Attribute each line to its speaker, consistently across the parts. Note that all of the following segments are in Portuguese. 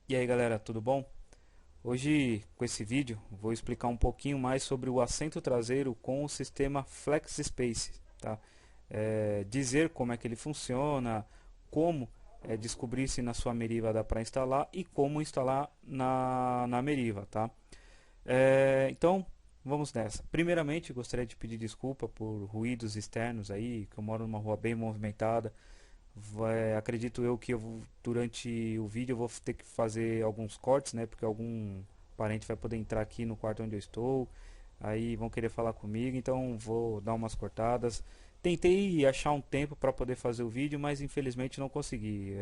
Speaker 1: E aí galera, tudo bom? Hoje com esse vídeo vou explicar um pouquinho mais sobre o assento traseiro com o sistema FlexSpace, tá? Dizer como é que ele funciona, como descobrir se na sua Meriva dá para instalar e como instalar na Meriva, tá? Então vamos nessa. Primeiramente gostaria de pedir desculpa por ruídos externos aí, que eu moro numa rua bem movimentada. Acredito eu que durante o vídeo eu vou ter que fazer alguns cortes, né? Porque algum parente vai poder entrar aqui no quarto onde eu estou, aí vão querer falar comigo, então vou dar umas cortadas. Tentei achar um tempo para poder fazer o vídeo, mas infelizmente não consegui.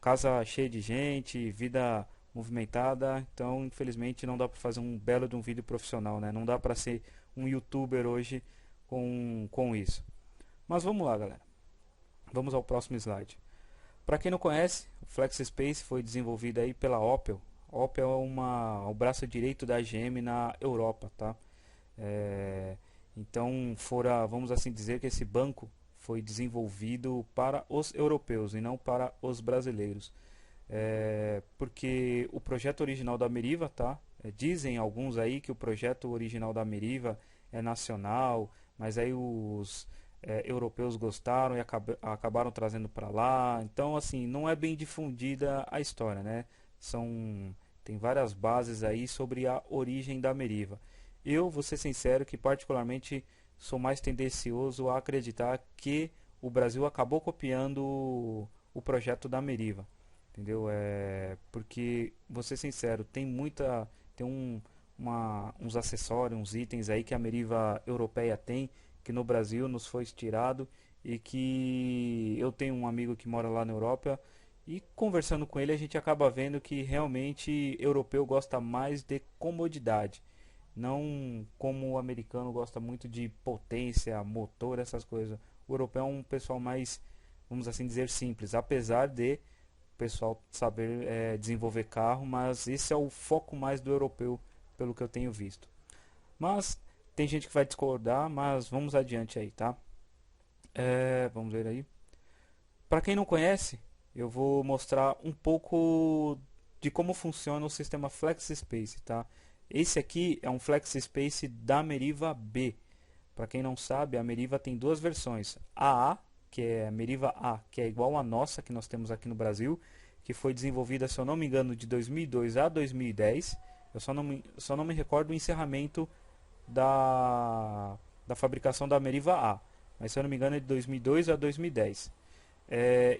Speaker 1: Casa cheia de gente, vida movimentada, então infelizmente não dá para fazer um belo de um vídeo profissional, né? Não dá para ser um YouTuber hoje com isso. Mas vamos lá, galera. Vamos ao próximo slide. Para quem não conhece, o FlexSpace foi desenvolvido aí pela Opel. Opel é o braço direito da GM na Europa, tá? Então, vamos assim dizer que esse banco foi desenvolvido para os europeus e não para os brasileiros. Porque o projeto original da Meriva, tá? Dizem alguns aí que o projeto original da Meriva é nacional, mas aí os europeus gostaram e acabaram trazendo para lá. Então, assim, não é bem difundida a história, né? Tem várias bases aí sobre a origem da Meriva. Eu vou ser sincero que particularmente sou mais tendencioso a acreditar que o Brasil acabou copiando o projeto da Meriva, entendeu? Porque, vou ser sincero, uns acessórios, uns itens aí que a Meriva europeia tem, que no Brasil nos foi estirado, e que eu tenho um amigo que mora lá na Europa, e conversando com ele a gente acaba vendo que realmente europeu gosta mais de comodidade, não como o americano gosta muito de potência, motor, essas coisas. O europeu é um pessoal mais, vamos assim dizer, simples, apesar de o pessoal saber desenvolver carro, mas esse é o foco mais do europeu, pelo que eu tenho visto. Mas tem gente que vai discordar, mas vamos adiante aí, tá? Vamos ver aí. Para quem não conhece, eu vou mostrar um pouco de como funciona o sistema FlexSpace, tá? Esse aqui é um FlexSpace da Meriva B. Para quem não sabe, a Meriva tem duas versões. A A, que é a Meriva A, que é igual à nossa que nós temos aqui no Brasil, que foi desenvolvida, se eu não me engano, de 2002 a 2010. Eu só não me recordo o encerramento da fabricação da Meriva A, mas se eu não me engano é de 2002 a 2010.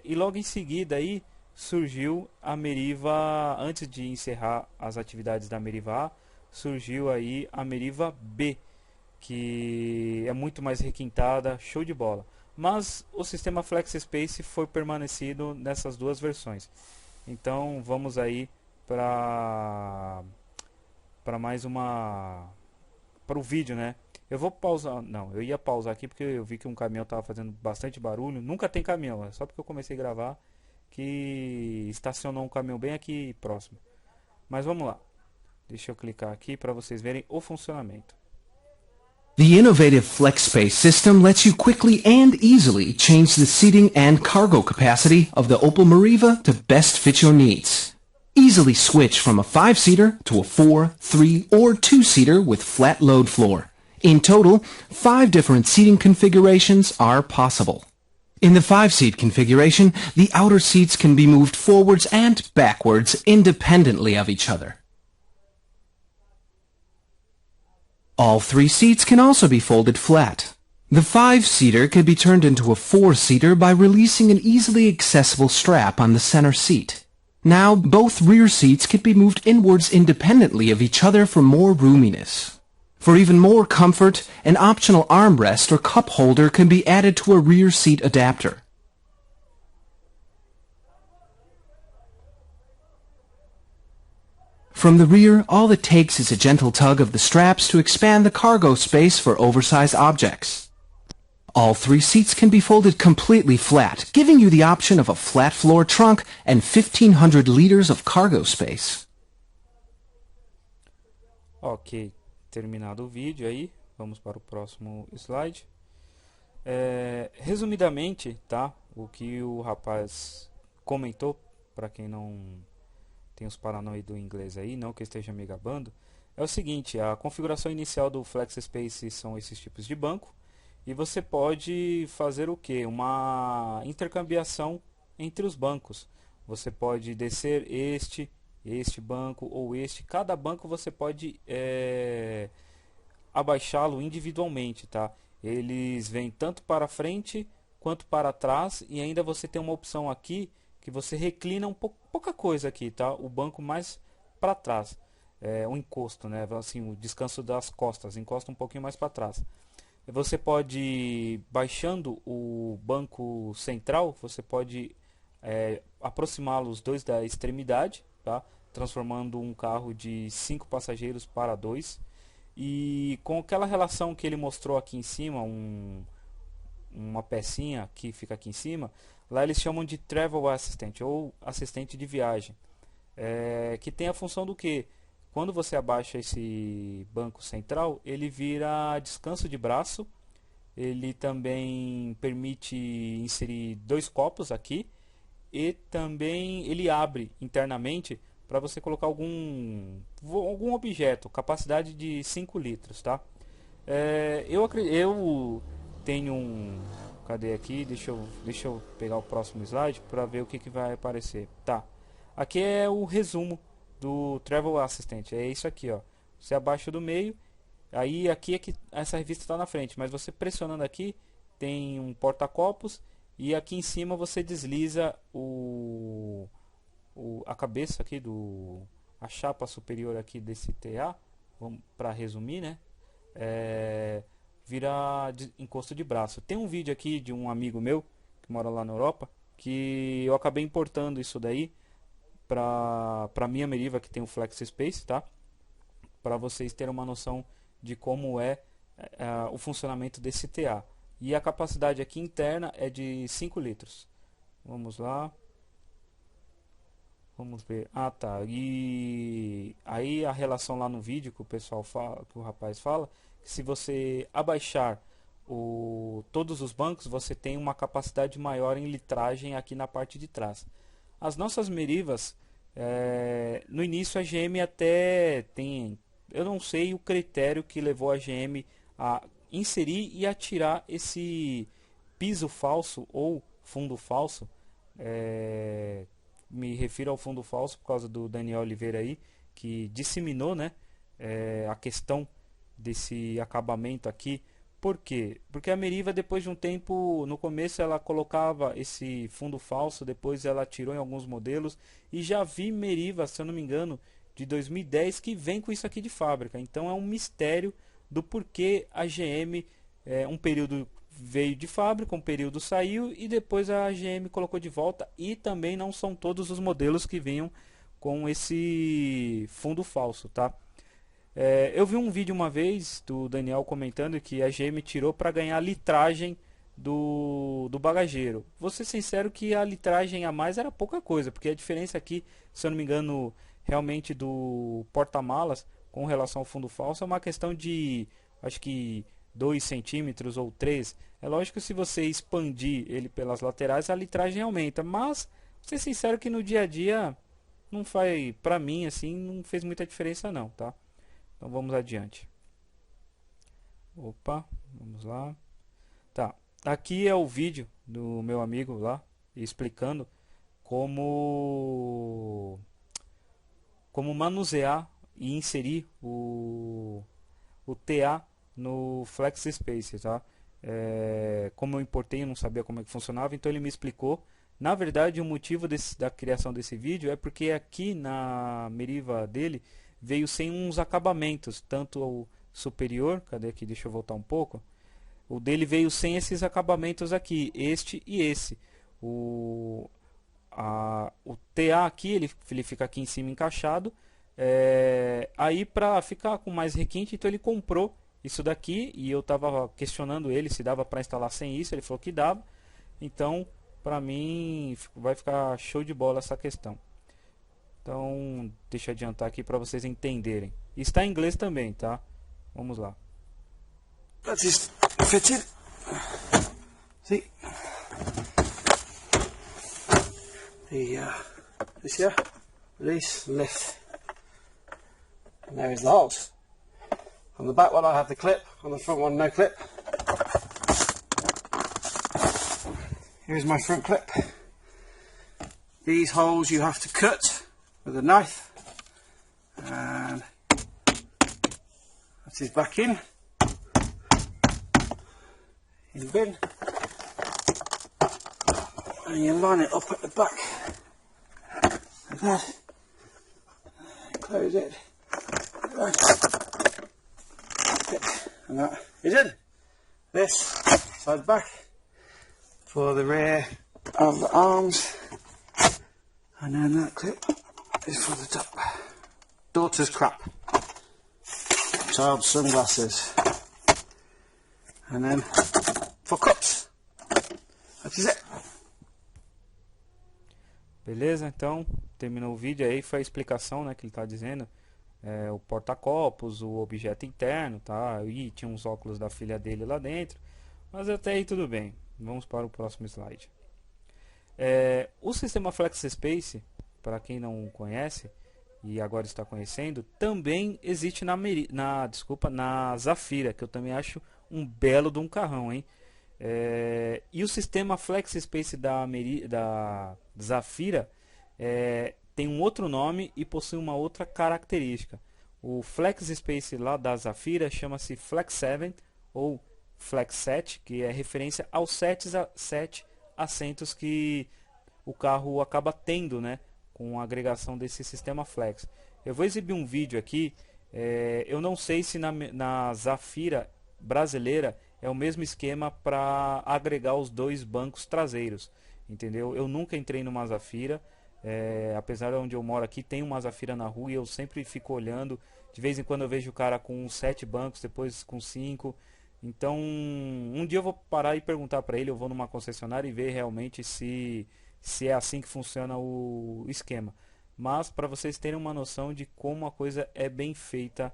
Speaker 1: E logo em seguida aí surgiu a Meriva, antes de encerrar as atividades da Meriva A, surgiu aí a Meriva B, que é muito mais requintada, show de bola. Mas o sistema FlexSpace foi permanecido nessas duas versões. Então vamos aí para mais uma para o vídeo, né? Eu vou pausar, não, eu ia pausar aqui porque eu vi que um caminhão estava fazendo bastante barulho. Nunca tem caminhão, é só porque eu comecei a gravar que estacionou um caminhão bem aqui próximo. Mas vamos lá. Deixa eu clicar aqui para vocês verem o funcionamento.
Speaker 2: The innovative FlexSpace system lets you quickly and easily change the seating and cargo capacity of the Opel Meriva to best fit your needs. Easily switch from a 5-seater to a 4, 3, or 2-seater with flat load floor. In total, 5 different seating configurations are possible. In the 5-seat configuration, the outer seats can be moved forwards and backwards independently of each other. All 3 seats can also be folded flat. The 5-seater can be turned into a 4-seater by releasing an easily accessible strap on the center seat. Now, both rear seats can be moved inwards independently of each other for more roominess. For even more comfort, an optional armrest or cup holder can be added to a rear seat adapter. From the rear, all it takes is a gentle tug of the straps to expand the cargo space for oversized objects. All 3 seats can be folded completely flat, giving you the option of a flat floor trunk and 1,500 liters of cargo space.
Speaker 1: Ok, terminado o vídeo aí, vamos para o próximo slide. Resumidamente, tá? O que o rapaz comentou, para quem tem os paranói do inglês aí, não que eu esteja me gabando, é o seguinte: a configuração inicial do FlexSpace são esses tipos de banco, e você pode fazer o que? Uma intercambiação entre os bancos. Você pode descer este banco ou este. Cada banco você pode abaixá-lo individualmente, tá? Eles vêm tanto para frente quanto para trás, e ainda você tem uma opção aqui que você reclina pouca coisa aqui, tá? O banco mais para trás, o encosto, né? Assim, o descanso das costas, encosta um pouquinho mais para trás. Você pode, baixando o banco central, você pode aproximá-los os dois da extremidade, tá? Transformando um carro de 5 passageiros para 2. E com aquela relação que ele mostrou aqui em cima, uma pecinha que fica aqui em cima, lá eles chamam de Travel Assistant ou assistente de viagem, que tem a função do que? Quando você abaixa esse banco central, ele vira descanso de braço. Ele também permite inserir 2 copos aqui, e também ele abre internamente para você colocar algum objeto, capacidade de 5 litros, tá? Eu tenho um... Cadê aqui? Deixa eu pegar o próximo slide para ver o que vai aparecer. Tá. Aqui é o resumo do Travel Assistant. É isso aqui, ó. Você abaixa do meio, aí aqui é que essa revista está na frente, mas você pressionando aqui tem um porta-copos, e aqui em cima você desliza a cabeça aqui a chapa superior aqui desse TA, para resumir, né? Vira encosto de braço. Tem um vídeo aqui de um amigo meu que mora lá na Europa, que eu acabei importando isso daí para minha Meriva, que tem o FlexSpace, tá? Para vocês terem uma noção de como é o funcionamento desse TA. E a capacidade aqui interna é de 5 litros. Vamos lá. Vamos ver. Ah, tá. E aí a relação lá no vídeo que o pessoal fala, que o rapaz fala, que se você abaixar todos os bancos, você tem uma capacidade maior em litragem aqui na parte de trás. As nossas Merivas, no início a GM até tem, eu não sei o critério que levou a GM a inserir e a tirar esse piso falso ou fundo falso. Me refiro ao fundo falso por causa do Daniel Oliveira aí, que disseminou, né, a questão desse acabamento aqui. Por quê? Porque a Meriva, depois de um tempo, no começo ela colocava esse fundo falso, depois ela tirou em alguns modelos, e já vi Meriva, se eu não me engano, de 2010 que vem com isso aqui de fábrica. Então é um mistério do porquê a GM, um período veio de fábrica, um período saiu e depois a GM colocou de volta, e também não são todos os modelos que vinham com esse fundo falso, tá? Eu vi um vídeo uma vez do Daniel comentando que a GM tirou para ganhar litragem do bagageiro. Vou ser sincero que a litragem a mais era pouca coisa, porque a diferença aqui, se eu não me engano, realmente do porta-malas com relação ao fundo falso é uma questão de, acho que 2 centímetros ou 3. É lógico que se você expandir ele pelas laterais, a litragem aumenta, mas vou ser sincero que no dia a dia não faz, para mim assim, não fez muita diferença não, tá? Então vamos adiante. Opa, vamos lá. Tá, aqui é o vídeo do meu amigo lá explicando como manusear e inserir o TA no FlexSpace, tá? Como eu importei, eu não sabia como é que funcionava, então ele me explicou. Na verdade, o motivo da criação desse vídeo é porque aqui na Meriva dele veio sem uns acabamentos, tanto o superior, cadê aqui, deixa eu voltar um pouco, o dele veio sem esses acabamentos aqui, este e esse. O TA aqui, ele fica aqui em cima encaixado, aí para ficar com mais requinte, então ele comprou isso daqui, e eu estava questionando ele se dava para instalar sem isso, ele falou que dava, então para mim vai ficar show de bola essa questão. Então, deixa eu adiantar aqui para vocês entenderem. Está em inglês também, tá? Vamos lá.
Speaker 3: Let's just fit it. See? This here release, lift. And there is the holes. On the back one I have the clip, on the front one no clip. Here's my front clip. These holes you have to cut with a knife, and that is back in bin, and you line it up at the back like that, close it, and that is in. This side back for the rear of the arms, and then that clip is for the top. Daughter's crap, child's sunglasses, and then for cups. That is it.
Speaker 1: Beleza, então terminou o vídeo aí, foi a explicação, né, que ele está dizendo. O porta-copos, o objeto interno, tá? E tinha uns óculos da filha dele lá dentro, mas até aí tudo bem. Vamos para o próximo slide. O sistema FlexSpace, para quem não conhece e agora está conhecendo, também existe na Zafira, que eu também acho um belo de um carrão, hein? E o sistema FlexSpace da Zafira tem um outro nome e possui uma outra característica. O FlexSpace lá da Zafira chama-se Flex 7 ou Flex 7, que é referência aos 7 assentos que o carro acaba tendo, né, com a agregação desse sistema Flex. Eu vou exibir um vídeo aqui. Eu não sei se na Zafira brasileira é o mesmo esquema para agregar os dois bancos traseiros, entendeu? Eu nunca entrei numa Zafira, apesar de onde eu moro aqui tem uma Zafira na rua e eu sempre fico olhando. De vez em quando eu vejo o cara com 7 bancos, depois com 5. Então um dia eu vou parar e perguntar para ele, eu vou numa concessionária e ver realmente se é assim que funciona o esquema. Mas para vocês terem uma noção de como a coisa é bem feita,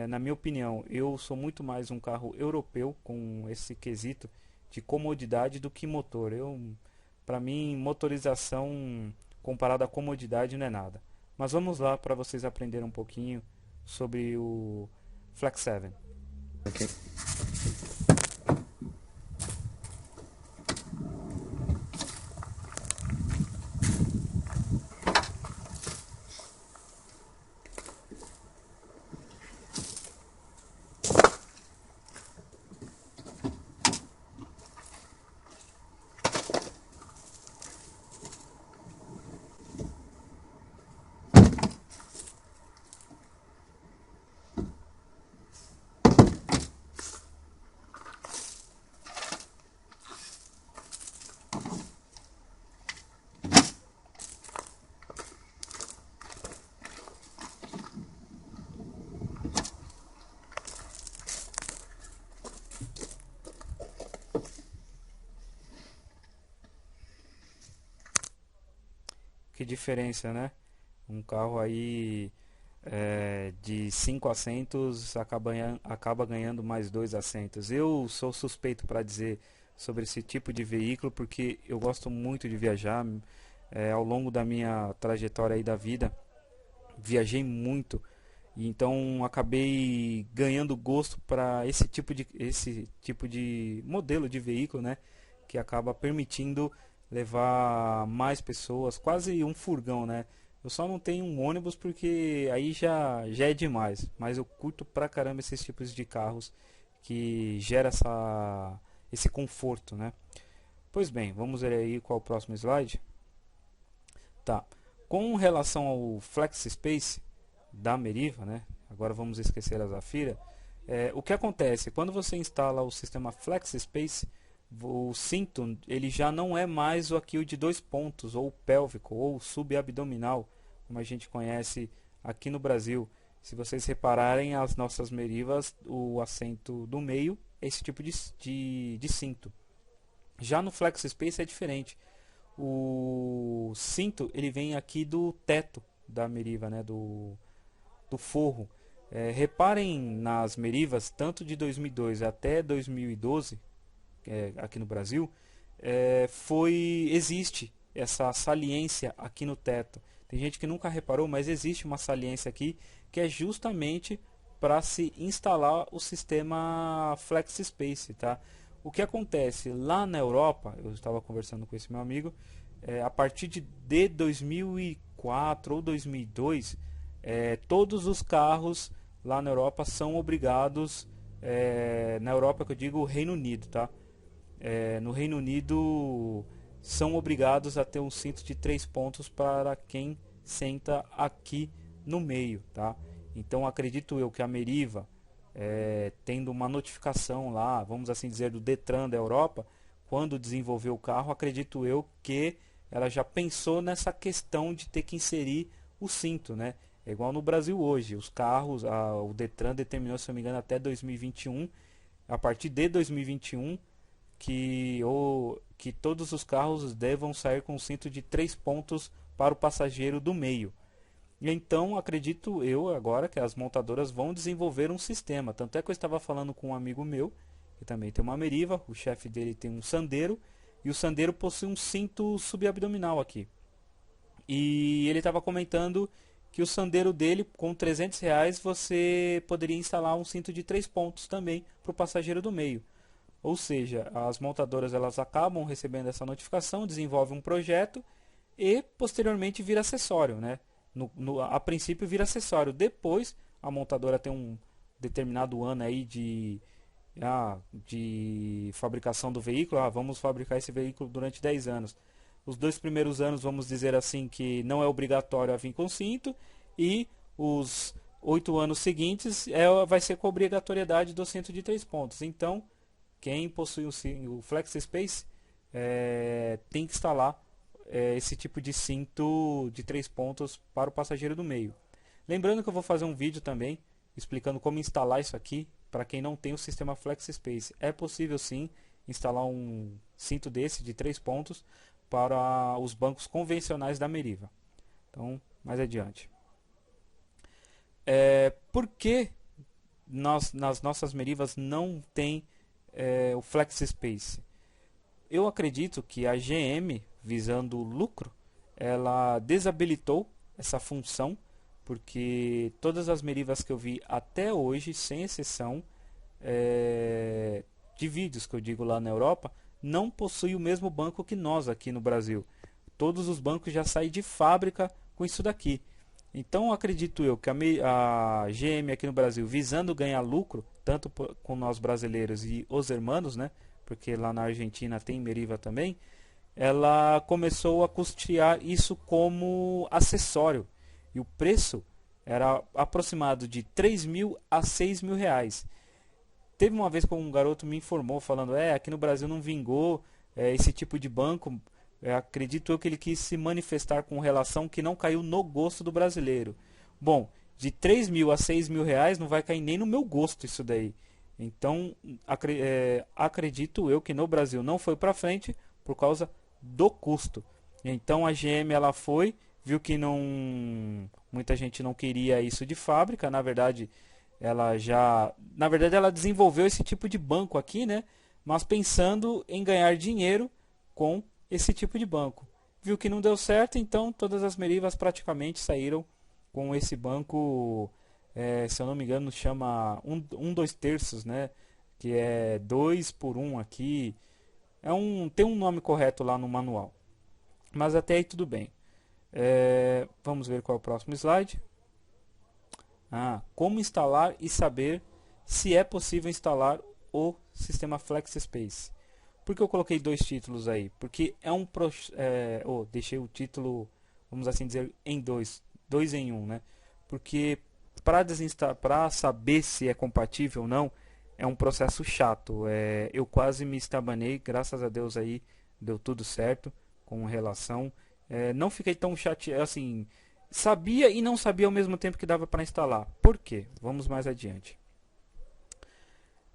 Speaker 1: na minha opinião, eu sou muito mais um carro europeu com esse quesito de comodidade do que motor. Para mim, motorização comparada à comodidade não é nada. Mas vamos lá para vocês aprenderem um pouquinho sobre o Flex 7.
Speaker 3: Okay.
Speaker 1: Que diferença, né? Um carro aí de 5 assentos acaba ganhando mais 2 assentos. Eu sou suspeito para dizer sobre esse tipo de veículo porque eu gosto muito de viajar. Ao longo da minha trajetória aí da vida, viajei muito, e então acabei ganhando gosto para esse tipo de modelo de veículo, né? Que acaba permitindo levar mais pessoas, quase um furgão, né? Eu só não tenho um ônibus porque aí já é demais, mas eu curto pra caramba esses tipos de carros que gera esse conforto, né? Pois bem, vamos ver aí qual é o próximo slide. Tá. Com relação ao FlexSpace da Meriva, né? Agora vamos esquecer a Zafira. O que acontece? Quando você instala o sistema FlexSpace, o cinto ele já não é mais aqui o de 2 pontos, ou pélvico, ou subabdominal, como a gente conhece aqui no Brasil. Se vocês repararem, as nossas Merivas, o assento do meio é esse tipo de cinto. Já no FlexSpace é diferente. O cinto ele vem aqui do teto da Meriva, né, do forro. Reparem nas Merivas, tanto de 2002 até 2012, aqui no Brasil, existe essa saliência aqui no teto. Tem gente que nunca reparou, mas existe uma saliência aqui que é justamente para se instalar o sistema FlexSpace, tá? O que acontece lá na Europa, eu estava conversando com esse meu amigo, a partir de 2004 ou 2002, todos os carros lá na Europa são obrigados, na Europa que eu digo o Reino Unido, tá? No Reino Unido são obrigados a ter um cinto de 3 pontos para quem senta aqui no meio, tá? Então acredito eu que a Meriva, tendo uma notificação lá, vamos assim dizer, do Detran da Europa, quando desenvolveu o carro, acredito eu que ela já pensou nessa questão de ter que inserir o cinto, né? É igual no Brasil hoje, os carros, o Detran determinou, se não me engano, até 2021, a partir de 2021, que todos os carros devam sair com um cinto de 3 pontos para o passageiro do meio. E então acredito eu agora que as montadoras vão desenvolver um sistema. Tanto é que eu estava falando com um amigo meu, que também tem uma Meriva, o chefe dele tem um Sandero, e o Sandero possui um cinto subabdominal aqui. E ele estava comentando que o Sandero dele, com R$300, você poderia instalar um cinto de 3 pontos também para o passageiro do meio. Ou seja, as montadoras elas acabam recebendo essa notificação, desenvolvem um projeto e posteriormente vira acessório, né? A princípio vira acessório, depois a montadora tem um determinado ano aí de fabricação do veículo, vamos fabricar esse veículo durante 10 anos. Os 2 primeiros anos, vamos dizer assim, que não é obrigatório a vir com cinto, e os 8 anos seguintes vai ser com a obrigatoriedade do cinto de 3 pontos. Então, quem possui o FlexSpace tem que instalar esse tipo de cinto de 3 pontos para o passageiro do meio. Lembrando que eu vou fazer um vídeo também explicando como instalar isso aqui para quem não tem o sistema FlexSpace. É possível sim instalar um cinto desse de 3 pontos para os bancos convencionais da Meriva. Então, mais adiante. Por que nas nossas Merivas não tem o FlexSpace? Eu acredito que a GM, visando lucro, ela desabilitou essa função, porque todas as Merivas que eu vi até hoje, sem exceção, de vídeos que eu digo lá na Europa, não possuem o mesmo banco que nós aqui no Brasil. Todos os bancos já saem de fábrica com isso daqui. Então acredito eu que a GM aqui no Brasil, visando ganhar lucro, tanto com nós brasileiros e os hermanos, né? Porque lá na Argentina tem Meriva também, ela começou a custear isso como acessório. E o preço era aproximado de 3.000 a 6.000 reais. Teve uma vez que um garoto me informou, falando, aqui no Brasil não vingou esse tipo de banco. Acredito eu que ele quis se manifestar com relação que não caiu no gosto do brasileiro. Bom, de 3.000 a 6.000 reais não vai cair nem no meu gosto isso daí. Então, acredito eu que no Brasil não foi para frente por causa do custo. Então a GM ela viu que muita gente não queria isso de fábrica. Na verdade, ela desenvolveu esse tipo de banco aqui, né? Mas pensando em ganhar dinheiro com esse tipo de banco. Viu que não deu certo, então todas as Merivas praticamente saíram com esse banco. Se eu não me engano, chama 2/3, né? Que é 2 por 1 aqui. Tem um nome correto lá no manual. Mas até aí tudo bem. Vamos ver qual é o próximo slide. Como instalar e saber se é possível instalar o sistema FlexSpace. Por que eu coloquei 2 títulos aí? Porque deixei o título, vamos assim dizer, em 2 em 1, né? Porque para saber se é compatível ou não, é um processo chato. Eu quase me estabanei, graças a Deus aí deu tudo certo com relação. Não fiquei tão chateado, assim, sabia e não sabia ao mesmo tempo que dava para instalar. Por quê? Vamos mais adiante.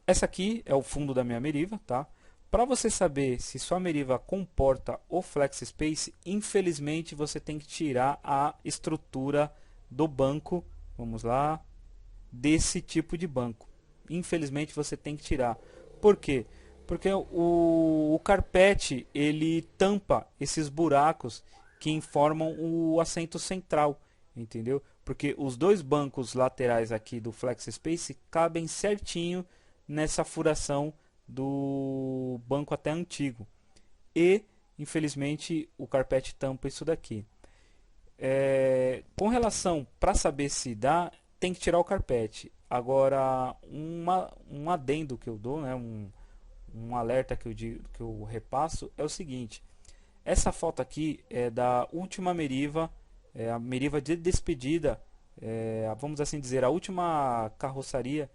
Speaker 1: Essa aqui é o fundo da minha Meriva, tá? Para você saber se sua Meriva comporta o FlexSpace, infelizmente você tem que tirar a estrutura do banco, vamos lá, desse tipo de banco. Infelizmente você tem que tirar. Por quê? Porque o carpete ele tampa esses buracos que informam o assento central, entendeu? Porque os dois bancos laterais aqui do FlexiSpace cabem certinho nessa furação do banco até antigo. E, infelizmente, o carpete tampa isso daqui. Com relação, para saber se dá, tem que tirar o carpete. Agora, um adendo que eu dou, né, um alerta que eu repasso é o seguinte: essa foto aqui é da última Meriva, a Meriva de despedida, vamos assim dizer, a última carroçaria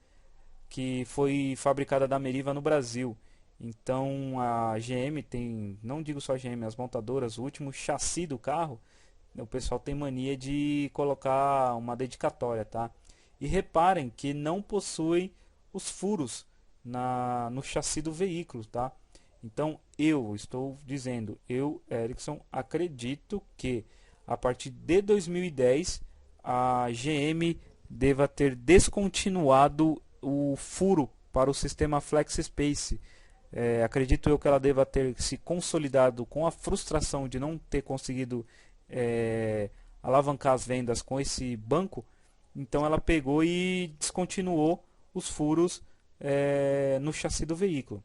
Speaker 1: que foi fabricada da Meriva no Brasil. Então a GM tem, não digo só a GM, as montadoras, o último chassi do carro, o pessoal tem mania de colocar uma dedicatória, tá? E reparem que não possui os furos no chassi do veículo, tá? Então eu estou dizendo, eu, Erickson, acredito que a partir de 2010 a GM deva ter descontinuado o furo para o sistema FlexiSpace. Acredito eu que ela deva ter se consolidado com a frustração de não ter conseguido alavancar as vendas com esse banco. Então ela pegou e descontinuou os furos no chassi do veículo.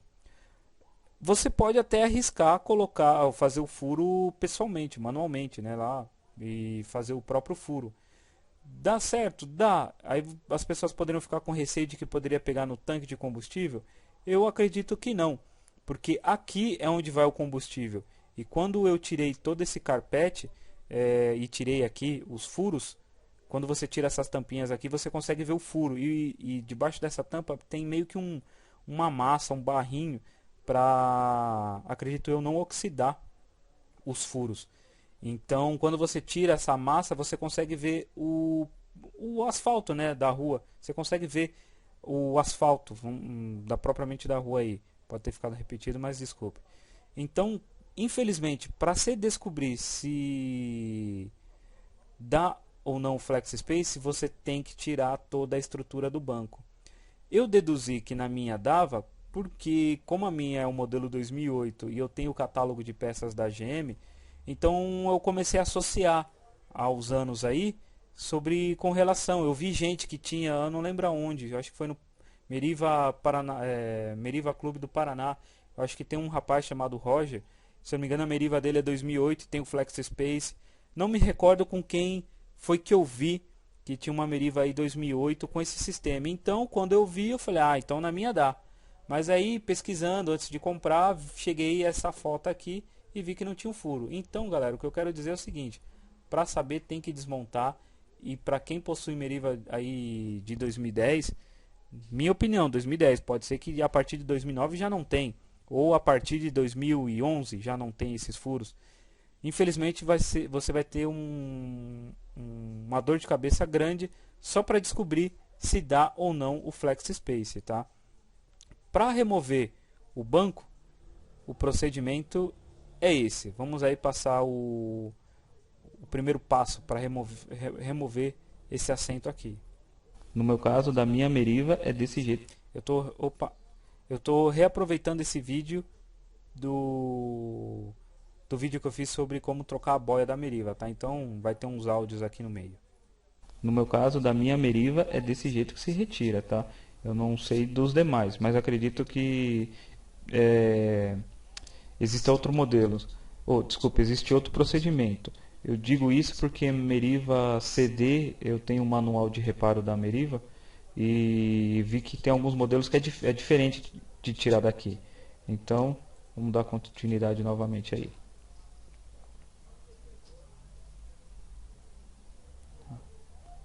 Speaker 1: Você pode até arriscar colocar, fazer o furo pessoalmente, manualmente, né, lá, e fazer o próprio furo. Dá certo? Dá. Aí as pessoas poderiam ficar com receio de que poderia pegar no tanque de combustível. Eu acredito que não, porque aqui é onde vai o combustível. E quando eu tirei todo esse carpete e tirei aqui os furos, quando você tira essas tampinhas aqui, você consegue ver o furo. E debaixo dessa tampa tem meio que uma massa, um barrinho, para, acredito eu, não oxidar os furos. Então, quando você tira essa massa, você consegue ver o asfalto, né, da rua. Você consegue ver o asfalto propriamente da rua aí. Pode ter ficado repetido, mas desculpe. Então, infelizmente, para se descobrir se dá ou não o FlexiSpace, você tem que tirar toda a estrutura do banco. Eu deduzi que na minha dava, porque como a minha é o modelo 2008 e eu tenho o catálogo de peças da GM, então eu comecei a associar aos anos aí com relação. Eu vi gente que tinha, eu não lembro aonde, eu acho que foi no Meriva, Meriva Clube do Paraná. Eu acho que tem um rapaz chamado Roger, se eu não me engano a Meriva dele é 2008, tem o FlexiSpace. Não me recordo com quem foi que eu vi que tinha uma Meriva aí 2008 com esse sistema. Então quando eu vi eu falei, então na minha dá. Mas aí pesquisando antes de comprar, cheguei a essa foto aqui e vi que não tinha um furo. Então galera, o que eu quero dizer é o seguinte: para saber tem que desmontar. E para quem possui Meriva aí de 2010, minha opinião, 2010, pode ser que a partir de 2009 já não tem, ou a partir de 2011 já não tem esses furos. Infelizmente você vai ter uma dor de cabeça grande só para descobrir se dá ou não o FlexiSpace, tá? Para remover o banco, o procedimento é esse. Vamos aí passar o primeiro passo para remover esse assento aqui. No meu caso, da minha Meriva, é desse jeito. Eu tô reaproveitando esse vídeo do vídeo que eu fiz sobre como trocar a boia da Meriva, tá? Então vai ter uns áudios aqui no meio. No meu caso, da minha Meriva, é desse jeito que se retira, tá? Eu não sei dos demais, mas acredito que existe outro modelo. Desculpa, existe outro procedimento. Eu digo isso porque Meriva CD, eu tenho um manual de reparo da Meriva e vi que tem alguns modelos que é diferente de tirar daqui. Então, vamos dar continuidade novamente aí.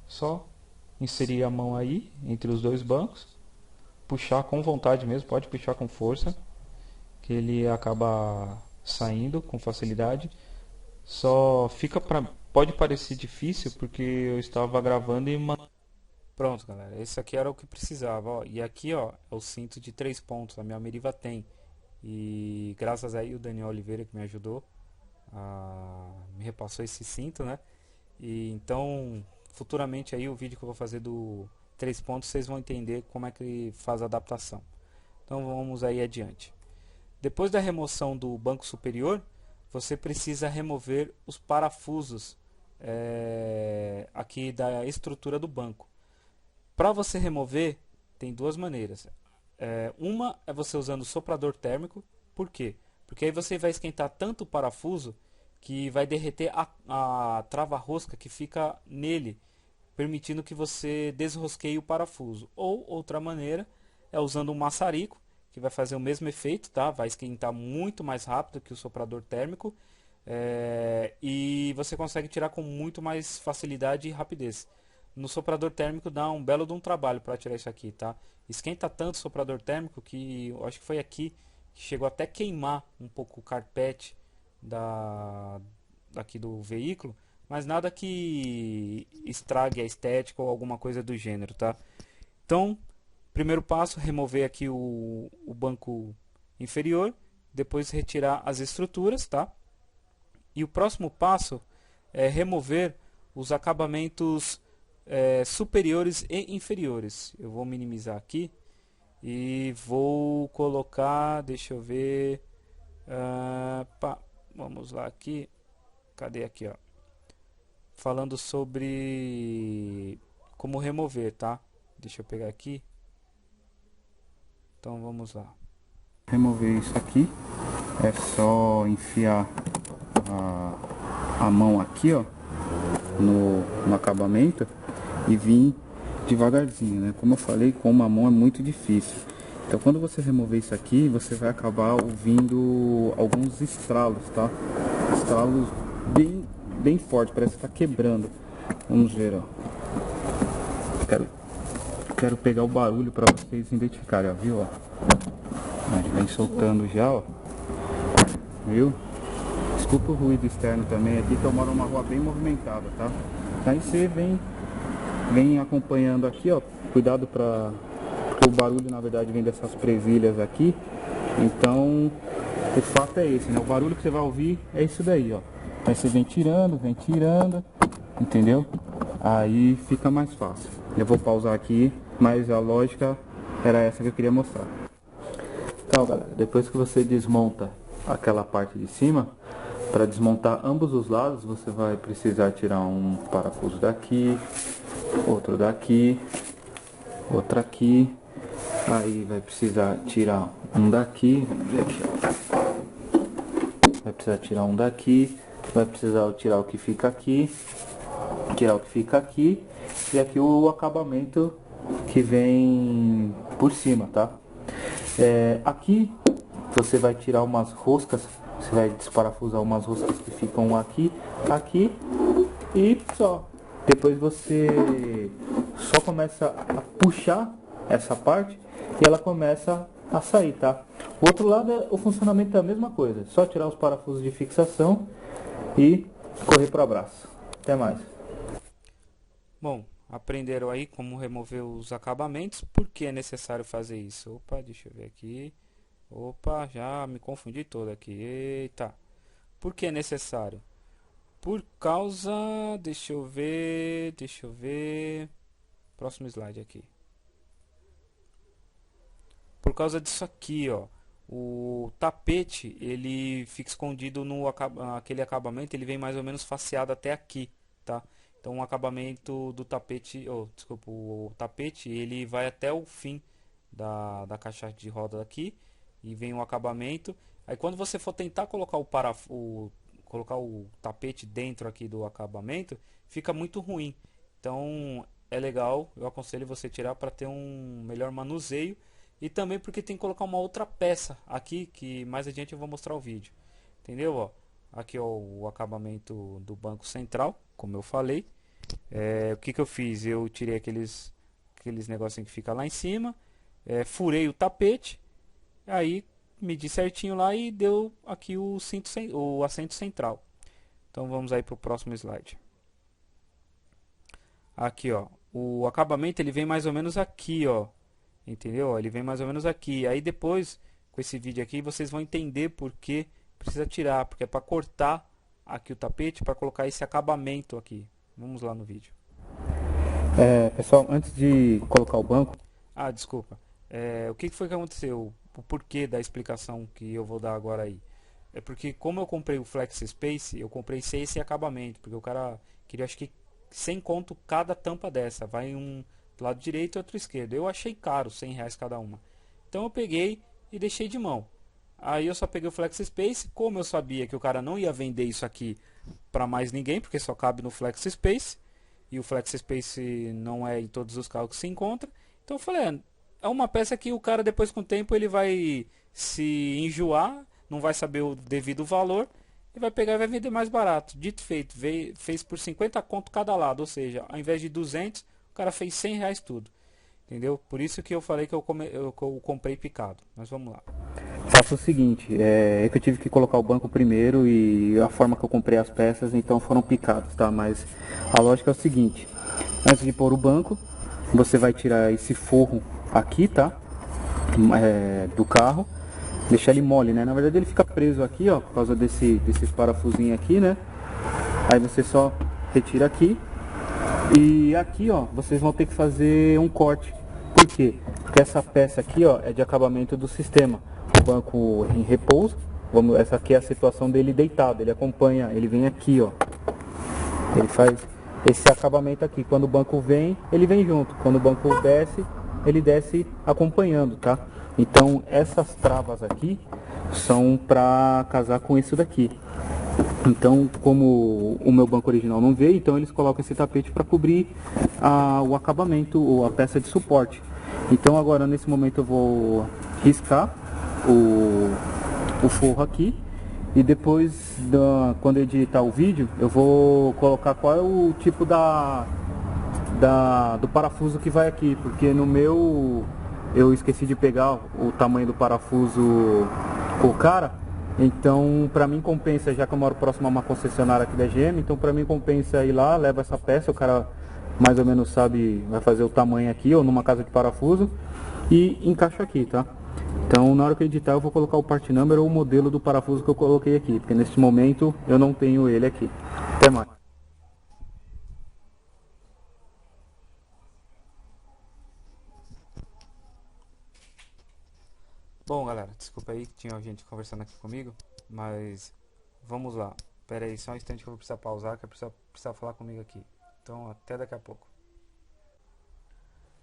Speaker 1: Só inserir a mão aí entre os dois bancos, puxar com vontade mesmo, pode puxar com força, que ele acaba saindo com facilidade. Só pode parecer difícil porque eu estava gravando e pronto, galera, esse aqui era o que precisava, ó. E aqui, ó, é o cinto de 3 pontos, a minha Meriva tem. E graças aí o Daniel Oliveira que me ajudou, me repassou esse cinto, né? E então, futuramente aí o vídeo que eu vou fazer do 3 pontos, vocês vão entender como é que faz a adaptação. Então vamos aí adiante. Depois da remoção do banco superior, você precisa remover os parafusos aqui da estrutura do banco. Para você remover, tem duas maneiras. Uma é você usando o soprador térmico. Por quê? Porque aí você vai esquentar tanto o parafuso que vai derreter a trava-rosca que fica nele, permitindo que você desrosqueie o parafuso. Ou outra maneira é usando um maçarico, que vai fazer o mesmo efeito, tá? Vai esquentar muito mais rápido que o soprador térmico, e você consegue tirar com muito mais facilidade e rapidez. No soprador térmico dá um belo de um trabalho para tirar isso aqui, tá? Esquenta tanto o soprador térmico que eu acho que foi aqui que chegou até queimar um pouco o carpete aqui do veículo, mas nada que estrague a estética ou alguma coisa do gênero, tá? Então, primeiro passo, remover aqui o banco inferior, depois retirar as estruturas, tá? E o próximo passo é remover os acabamentos superiores e inferiores. Eu vou minimizar aqui e vou colocar, deixa eu ver, vamos lá aqui, cadê aqui, ó, falando sobre como remover, tá? Deixa eu pegar aqui. Então vamos lá.
Speaker 4: Remover isso aqui é só enfiar a mão aqui, ó, no acabamento e vir devagarzinho, né? Como eu falei, com uma mão é muito difícil. Então quando você remover isso aqui, você vai acabar ouvindo alguns estralos, tá? Estralos bem fortes, parece que tá quebrando. Vamos ver, ó. Quero pegar o barulho para vocês identificarem, ó, viu? Ó. A gente vem soltando já, ó. Viu? Desculpa o ruído externo também aqui, que eu moro numa rua bem movimentada, tá? Aí você vem acompanhando aqui, ó. Cuidado porque o barulho na verdade vem dessas presilhas aqui. Então o fato é esse, né? O barulho que você vai ouvir é isso daí, ó. Aí você vem tirando, entendeu? Aí fica mais fácil. Eu vou pausar aqui, mas a lógica era essa que eu queria mostrar. Então, galera, depois que você desmonta aquela parte de cima, para desmontar ambos os lados, você vai precisar tirar um parafuso daqui, outro daqui, outro aqui. Aí vai precisar tirar um daqui, vai precisar tirar um daqui, vai precisar tirar o que fica aqui, e aqui o acabamento que vem por cima, tá? Aqui você vai tirar umas roscas, você vai desparafusar umas roscas que ficam aqui e só. Depois você só começa a puxar essa parte e ela começa a sair, tá? O outro lado, o funcionamento é a mesma coisa, só tirar os parafusos de fixação e correr para o abraço. Até mais.
Speaker 1: Bom, aprenderam aí como remover os acabamentos. Por que é necessário fazer isso? Opa, deixa eu ver aqui. Opa, já me confundi todo aqui. Eita. Por que é necessário? Por causa... Deixa eu ver... Próximo slide aqui. Por causa disso aqui, ó. O tapete, ele fica escondido no aquele acabamento, ele vem mais ou menos faceado até aqui, tá? Então o acabamento do tapete, desculpa, o tapete, ele vai até o fim da caixa de roda aqui e vem o acabamento. Aí quando você for tentar colocar colocar o tapete dentro aqui do acabamento, fica muito ruim. Então é legal, eu aconselho você tirar para ter um melhor manuseio. E também porque tem que colocar uma outra peça aqui, que mais adiante eu vou mostrar o vídeo. Entendeu? Ó, aqui ó, o acabamento do banco central, como eu falei. O que eu fiz? Eu tirei aqueles negocinhos que fica lá em cima. Furei o tapete. Aí medi certinho lá e deu aqui o assento central. Então vamos aí para o próximo slide. Aqui ó, o acabamento ele vem mais ou menos aqui ó. Entendeu? Ele vem mais ou menos aqui. Aí depois, com esse vídeo aqui, vocês vão entender por que precisa tirar. Porque é para cortar aqui o tapete, para colocar esse acabamento aqui. Vamos lá no vídeo.
Speaker 4: Pessoal, antes de colocar o banco...
Speaker 1: Ah, desculpa. O que foi que aconteceu? o porquê da explicação que eu vou dar agora aí. É porque como eu comprei o Flex Space, eu comprei sem esse acabamento, porque o cara queria, acho que 100 conto cada tampa dessa, vai um do lado direito e outro esquerdo. Eu achei caro, R$ 100 cada uma. Então eu peguei e deixei de mão. Aí eu só peguei o Flex Space, como eu sabia que o cara não ia vender isso aqui para mais ninguém, porque só cabe no Flex Space, e o Flex Space não é em todos os carros que se encontra. Então eu falei, é uma peça que o cara depois com o tempo ele vai se enjoar, não vai saber o devido valor e vai pegar e vai vender mais barato. Dito e feito, fez por 50 conto cada lado, ou seja, ao invés de 200, o cara fez R$ 100 tudo. Entendeu? Por isso que eu falei que eu comprei picado. Mas vamos lá.
Speaker 4: Faço o seguinte, é que eu tive que colocar o banco primeiro e a forma que eu comprei as peças, então foram picados, tá? Mas a lógica é o seguinte, antes de pôr o banco, você vai tirar esse forro aqui, tá? Do carro, deixar ele mole, né? Na verdade ele fica preso aqui, ó, por causa desses parafusinhos aqui, né? Aí você só retira aqui e aqui, ó, vocês vão ter que fazer um corte. Por quê? Porque essa peça aqui, ó, é de acabamento do sistema. O banco em repouso, essa aqui é a situação dele deitado, ele acompanha, ele vem aqui, ó. Ele faz esse acabamento aqui. Quando o banco vem, ele vem junto. Quando o banco desce, ele desce acompanhando, tá? Então essas travas aqui são para casar com isso daqui. Então, como o meu banco original não veio, então eles colocam esse tapete para cobrir o acabamento ou a peça de suporte. Então agora nesse momento eu vou riscar o forro aqui e depois, quando eu editar o vídeo, eu vou colocar qual é o tipo do parafuso que vai aqui, porque no meu eu esqueci de pegar o tamanho do parafuso com o cara. Então, para mim compensa, já que eu moro próximo a uma concessionária aqui da GM, então para mim compensa ir lá, leva essa peça, o cara mais ou menos sabe, vai fazer o tamanho aqui, ou numa casa de parafuso, e encaixa aqui, tá? Então, na hora que eu editar, eu vou colocar o part number ou o modelo do parafuso que eu coloquei aqui, porque nesse momento eu não tenho ele aqui. Até mais.
Speaker 1: Bom, galera, desculpa aí que tinha gente conversando aqui comigo, mas vamos lá. Pera aí, só um instante que eu vou precisar pausar, que eu precisar falar comigo aqui. Então, até daqui a pouco.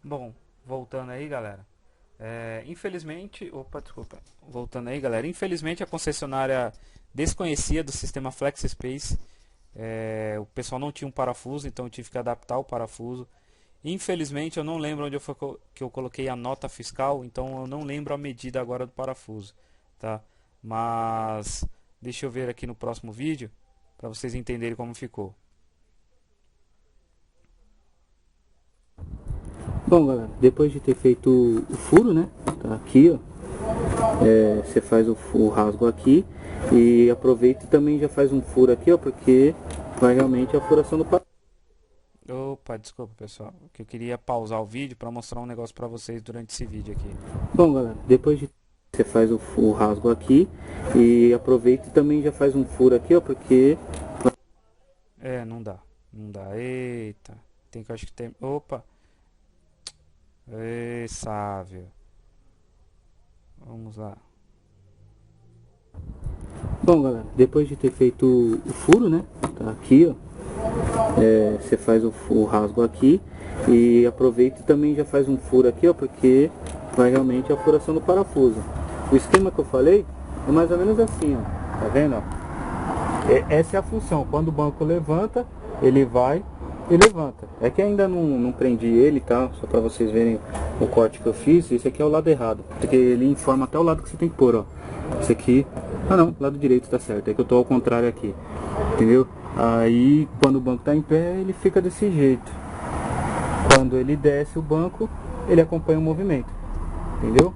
Speaker 1: Bom, voltando aí, galera. Infelizmente, desculpa. Voltando aí, galera. Infelizmente, a concessionária desconhecia do sistema FlexSpace. O pessoal não tinha um parafuso, então eu tive que adaptar o parafuso. Infelizmente eu não lembro onde que eu coloquei a nota fiscal, então eu não lembro a medida agora do parafuso, tá? Mas deixa eu ver aqui no próximo vídeo para vocês entenderem como ficou.
Speaker 4: Bom, galera, depois de ter feito o furo, né? Tá aqui, ó. Você faz o rasgo aqui e aproveita e também já faz um furo aqui, ó, porque vai realmente a furação do parafuso.
Speaker 1: Opa, desculpa pessoal, que eu queria pausar o vídeo para mostrar um negócio para vocês durante esse vídeo aqui.
Speaker 4: Bom, galera, depois de você faz o rasgo aqui e aproveita e também já faz um furo aqui, ó, porque
Speaker 1: não dá, não dá. Eita, tem que acho que tem. Opa, sábio. Vamos lá.
Speaker 4: Bom, galera, depois de ter feito o furo, né? Tá aqui, ó. Você faz o rasgo aqui e aproveita e também já faz um furo aqui, ó, porque vai realmente a furação do parafuso. O esquema que eu falei é mais ou menos assim, ó. Tá vendo, ó? Essa é a função. Quando o banco levanta, ele vai e levanta. É que ainda não prendi ele, tá? Só para vocês verem o corte que eu fiz. Esse aqui é o lado errado, porque ele informa até o lado que você tem que pôr, ó. Esse aqui, não, lado direito tá certo. É que eu tô ao contrário aqui, entendeu? Aí quando o banco tá em pé, ele fica desse jeito. Quando ele desce o banco, ele acompanha o movimento, entendeu?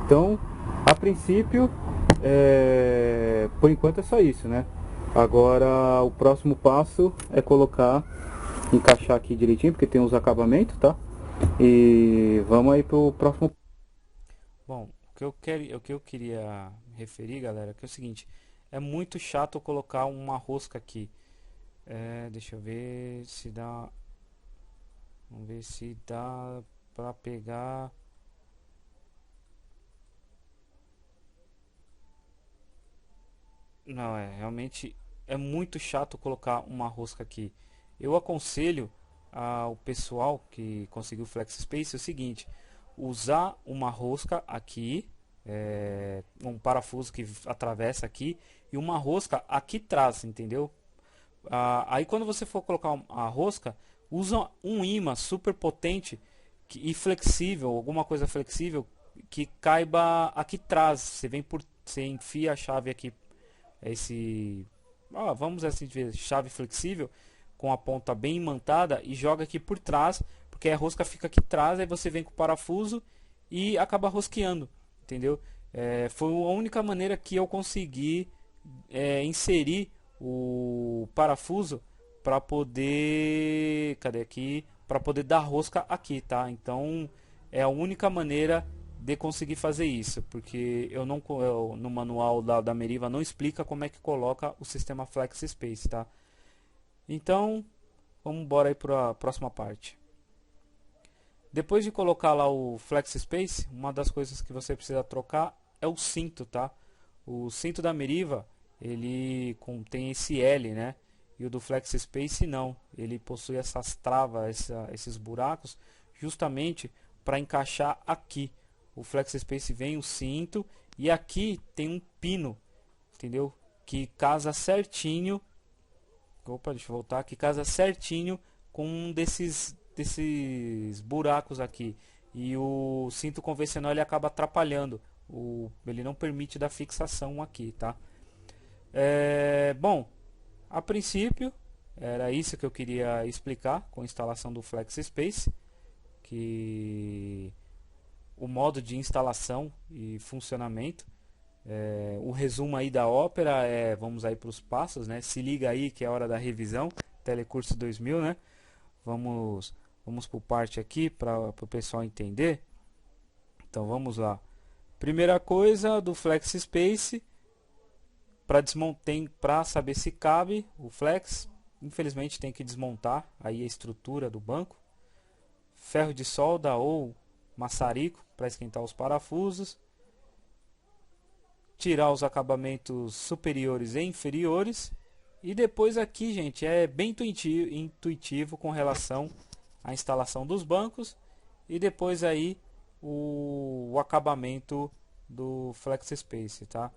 Speaker 4: Então, a princípio, por enquanto é só isso, né? Agora o próximo passo é encaixar aqui direitinho, porque tem os acabamentos, tá? E vamos aí pro próximo.
Speaker 1: Bom, o que eu queria referir, galera, que é o seguinte: é muito chato eu colocar uma rosca aqui. Deixa eu ver se dá. Vamos ver se dá pra pegar. Não, realmente é muito chato colocar uma rosca aqui. Eu aconselho ao pessoal que conseguiu FlexSpace o seguinte: usar uma rosca aqui, um parafuso que atravessa aqui e uma rosca aqui atrás, entendeu? Aí quando você for colocar a rosca, usa um ímã super potente e flexível, alguma coisa flexível que caiba aqui atrás. Você enfia a chave aqui, vamos assim dizer, chave flexível com a ponta bem imantada e joga aqui por trás, porque a rosca fica aqui atrás, aí você vem com o parafuso e acaba rosqueando, entendeu? Foi a única maneira que eu consegui inserir o parafuso para poder, para poder dar rosca aqui, tá? Então é a única maneira de conseguir fazer isso, porque no manual da Meriva não explica como é que coloca o sistema FlexSpace, tá? Então vamos embora aí para a próxima parte. Depois de colocar lá o FlexSpace, uma das coisas que você precisa trocar é o cinto, tá? O cinto da Meriva, ele contém esse L, né? E o do FlexSpace não. Ele possui essas travas, esses buracos, justamente para encaixar aqui. O FlexSpace vem o cinto e aqui tem um pino, entendeu? Que casa certinho. Opa, deixa eu voltar. Que casa certinho com um desses buracos aqui. E o cinto convencional ele acaba atrapalhando. Ele não permite dar fixação aqui, tá? Bom, a princípio era isso que eu queria explicar com a instalação do FlexSpace, que o modo de instalação e funcionamento. O resumo aí da ópera vamos aí para os passos, né? Se liga aí que é hora da revisão, Telecurso 2000, né? Vamos por parte aqui para o pessoal entender. Então vamos lá. Primeira coisa do FlexSpace, para saber se cabe o flex, infelizmente tem que desmontar aí a estrutura do banco, ferro de solda ou maçarico para esquentar os parafusos, tirar os acabamentos superiores e inferiores, e depois aqui, gente, é bem intuitivo com relação à instalação dos bancos e depois aí o acabamento do FlexSpace, tá?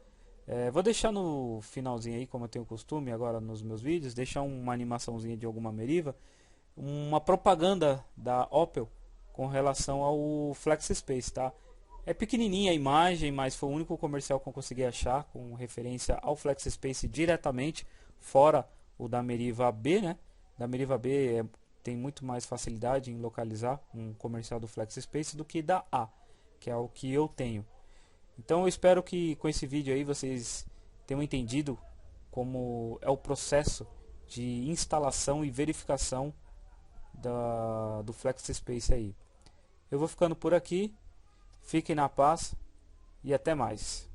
Speaker 1: Vou deixar no finalzinho aí, como eu tenho costume agora nos meus vídeos, deixar uma animaçãozinha de alguma Meriva, uma propaganda da Opel com relação ao FlexSpace, tá? É pequenininha a imagem, mas foi o único comercial que eu consegui achar com referência ao FlexSpace diretamente, fora o da Meriva B, né? Da Meriva B tem muito mais facilidade em localizar um comercial do FlexSpace do que da A, que é o que eu tenho. Então eu espero que com esse vídeo aí vocês tenham entendido como é o processo de instalação e verificação do FlexSpace aí. Eu vou ficando por aqui, fiquem na paz e até mais.